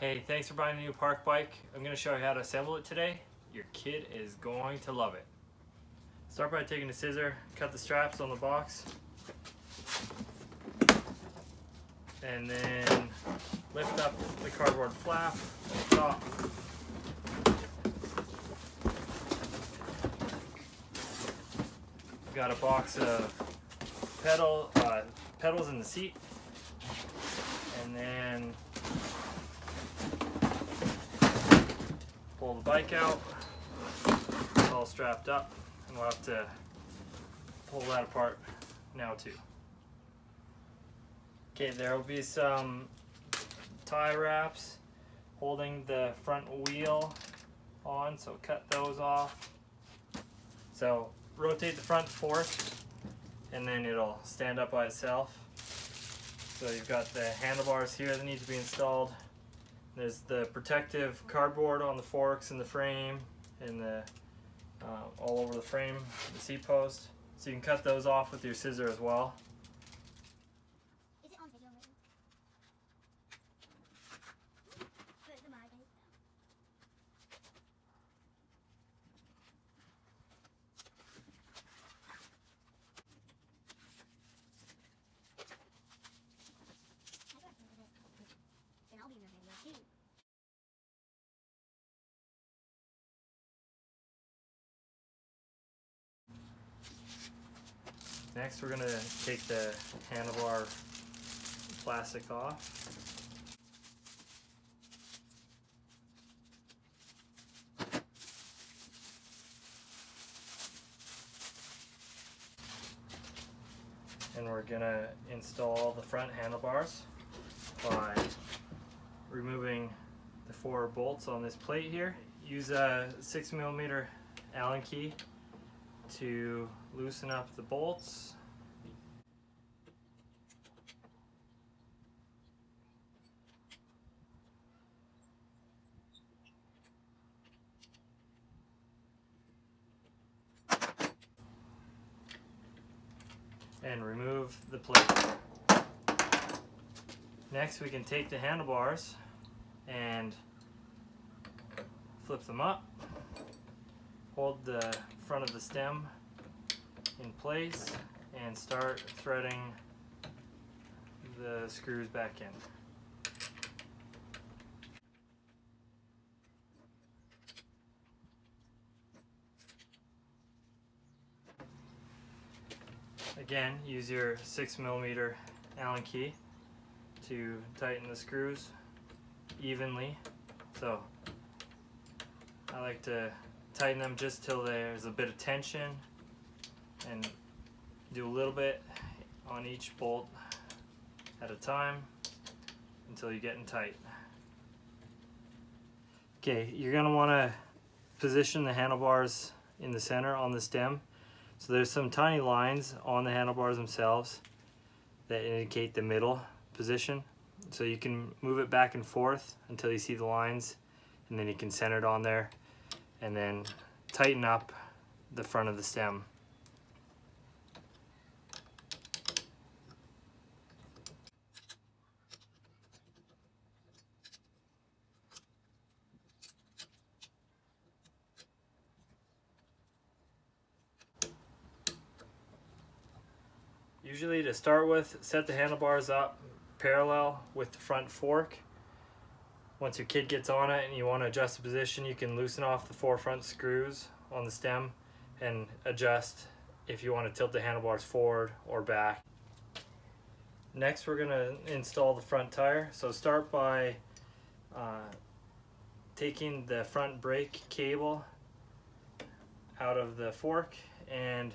Hey, thanks for buying a new park bike. I'm going to show you how to assemble it today. Your kid is going to love it. Start by taking a scissor, cut the straps on the box, and then lift up the cardboard flap on the top. Got a box of pedals in the seat, and then pull the bike out. It's all strapped up, and we'll have to pull that apart now too. Okay, there will be some tie wraps holding the front wheel on, so cut those off. So rotate the front fork and then it'll stand up by itself. So you've got the handlebars here that need to be installed. There's the protective cardboard on the forks and the frame and all over the frame, the seat post. So you can cut those off with your scissor as well. Is it on video? Put the magnet down. Then I'll be in the video too. Next we're going to take the handlebar plastic off. And we're going to install the front handlebars by removing the 4 bolts on this plate here. Use a 6mm Allen key to loosen up the bolts. And remove the plate. Next we can take the handlebars and flip them up. Hold the front of the stem in place and start threading the screws back in. Again, use your 6mm Allen key to tighten the screws evenly. So I like to tighten them just till there's a bit of tension, and do a little bit on each bolt at a time until you're getting tight. Okay, you're going to want to position the handlebars in the center on the stem. So there's some tiny lines on the handlebars themselves that indicate the middle position. So you can move it back and forth until you see the lines, and then you can center it on there and then tighten up the front of the stem. Usually, to start with, set the handlebars up parallel with the front fork. Once your kid gets on it and you want to adjust the position, you can loosen off the 4 front screws on the stem and adjust if you want to tilt the handlebars forward or back. Next, we're going to install the front tire. So start by taking the front brake cable out of the fork, and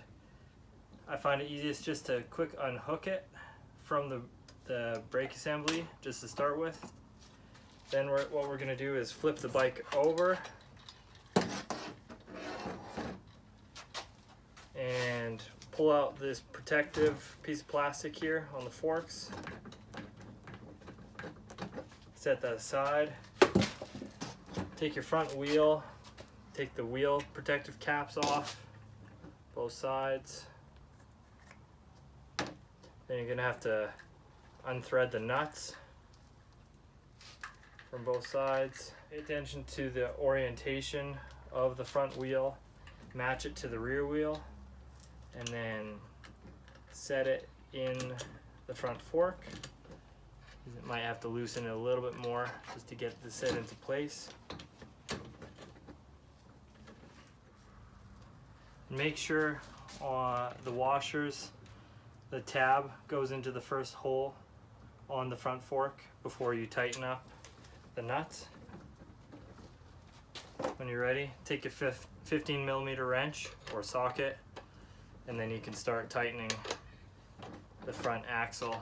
I find it easiest just to quick unhook it from the brake assembly just to start with. Then what we're going to do is flip the bike over and pull out this protective piece of plastic here on the forks. Set that aside. Take your front wheel, take the wheel protective caps off, both sides. Then you're going to have to unthread the nuts. from both sides. Pay attention to the orientation of the front wheel, match it to the rear wheel, and then set it in the front fork. It might have to loosen it a little bit more just to get the set into place. Make sure the washers, the tab goes into the first hole on the front fork before you tighten up the nuts. When you're ready, take a 15mm wrench or socket, and then you can start tightening the front axle.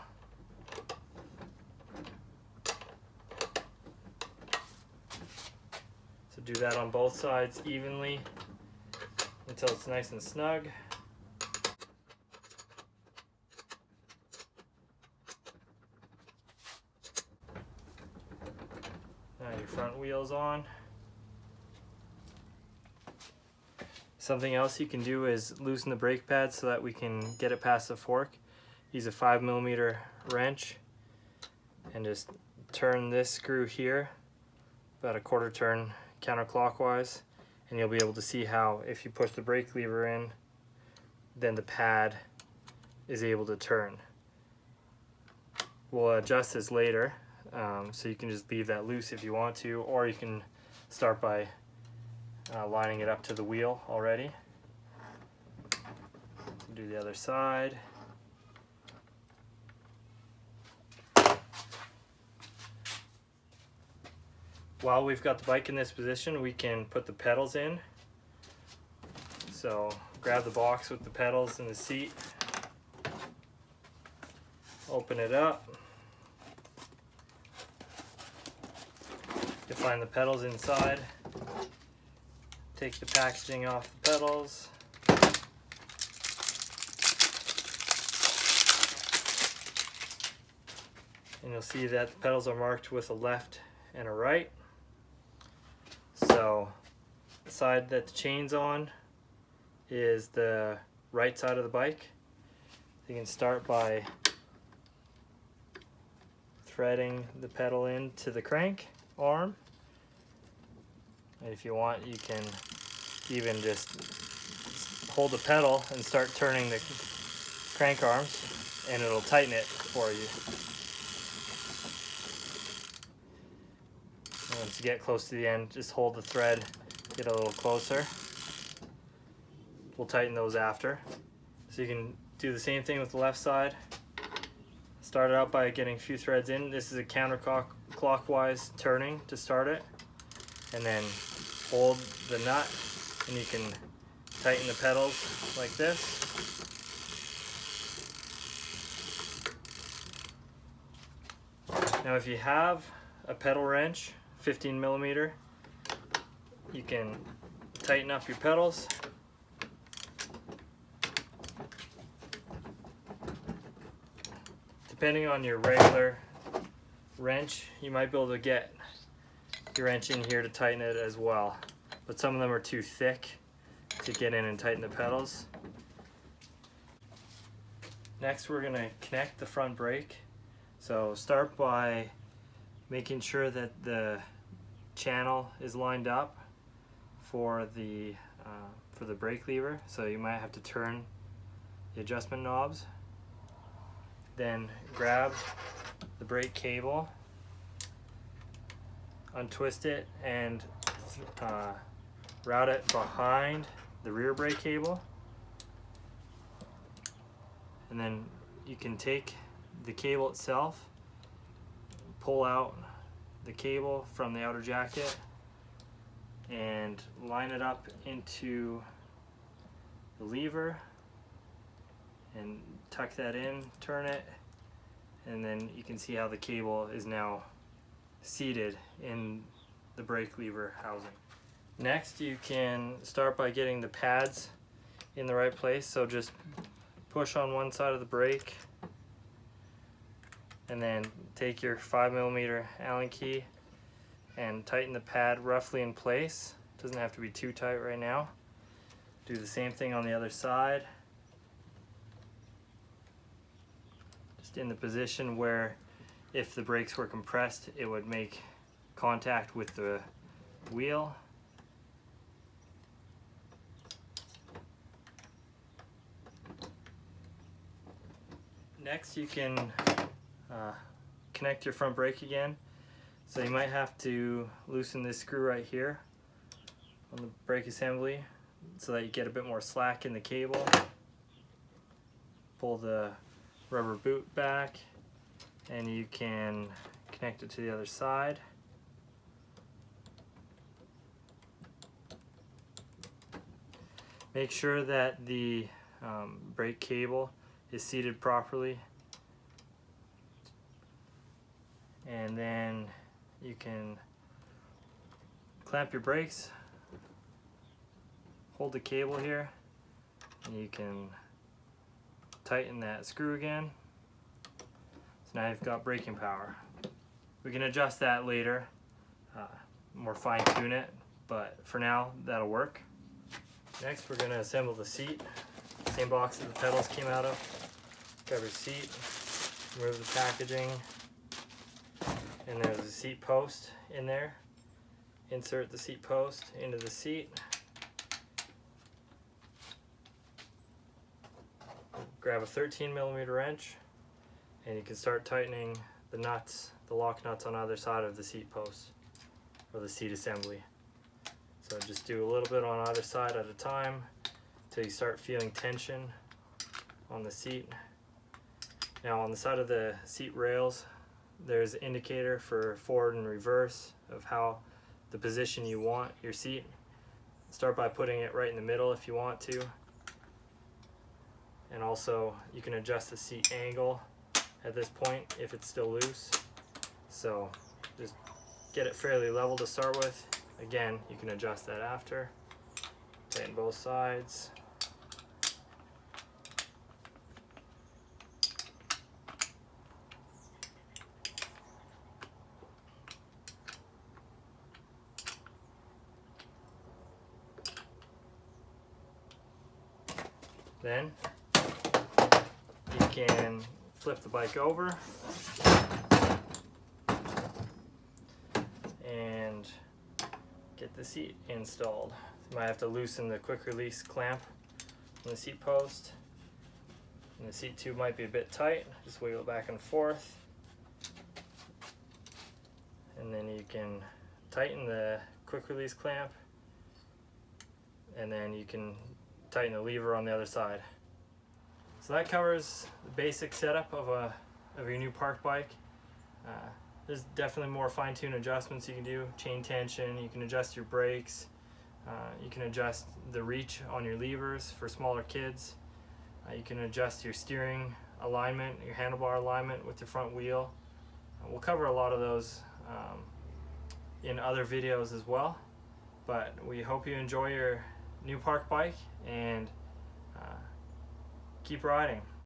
So do that on both sides evenly until it's nice and snug. Now your front wheel's on. Something else you can do is loosen the brake pad so that we can get it past the fork. Use a 5mm wrench and just turn this screw here about a quarter turn counterclockwise, and you'll be able to see how if you push the brake lever in, then the pad is able to turn. We'll adjust this later, so you can just leave that loose if you want to, or you can start by lining it up to the wheel already. Do the other side. While we've got the bike in this position, we can put the pedals in. So grab the box with the pedals and the seat, open it up. You'll find the pedals inside. Take the packaging off the pedals. And you'll see that the pedals are marked with a left and a right. So the side that the chain's on is the right side of the bike. You can start by threading the pedal into the crank arm. And if you want, you can even just hold the pedal and start turning the crank arms, and it'll tighten it for you. And once you get close to the end, just hold the thread, get a little closer. We'll tighten those after. So you can do the same thing with the left side. Start it out by getting a few threads in. This is a counterclockwise turning to start it. And then hold the nut, and you can tighten the pedals like this. Now if you have a pedal wrench, 15mm, you can tighten up your pedals. Depending on your regular wrench, you might be able to get your wrench in here to tighten it as well, but some of them are too thick to get in and tighten the pedals. Next, we're going to connect the front brake. So start by making sure that the channel is lined up for the brake lever, so you might have to turn the adjustment knobs. Then grab the brake cable, untwist it, and route it behind the rear brake cable. And then you can take the cable itself, pull out the cable from the outer jacket, and line it up into the lever and tuck that in, turn it, and then you can see how the cable is now seated in the brake lever housing. Next, you can start by getting the pads in the right place. So just push on one side of the brake, and then take your 5mm Allen key and tighten the pad roughly in place. Doesn't have to be too tight right now. Do the same thing on the other side. Just in the position where if the brakes were compressed, it would make contact with the wheel. Next, you can connect your front brake again. So you might have to loosen this screw right here on the brake assembly so that you get a bit more slack in the cable. Pull the rubber boot back and you can connect it to the other side. Make sure that the brake cable is seated properly, and then you can clamp your brakes, hold the cable here, and you can tighten that screw again. So now you've got braking power. We can adjust that later, more fine tune it, but for now that'll work. Next, we're going to assemble the seat. Same box that the pedals came out of. Grab your seat, remove the packaging, and there's a seat post in there. Insert the seat post into the seat. Grab a 13mm wrench, and you can start tightening the nuts, the lock nuts on either side of the seat post or the seat assembly. So just do a little bit on either side at a time till you start feeling tension on the seat. Now on the side of the seat rails, there's an indicator for forward and reverse of how the position you want your seat. Start by putting it right in the middle if you want to. And also you can adjust the seat angle at this point if it's still loose. So just get it fairly level to start with. Again, you can adjust that after. Tighten both sides. Then you can flip the bike over and get the seat installed. You might have to loosen the quick release clamp on the seat post, and the seat tube might be a bit tight. Just wiggle it back and forth, and then you can tighten the quick release clamp, and then you can tighten the lever on the other side. So that covers the basic setup of your new park bike. There's definitely more fine-tuned adjustments you can do. Chain tension, you can adjust your brakes, you can adjust the reach on your levers for smaller kids. You can adjust your steering alignment, your handlebar alignment with your front wheel. We'll cover a lot of those in other videos as well, but we hope you enjoy your new park bike and keep riding.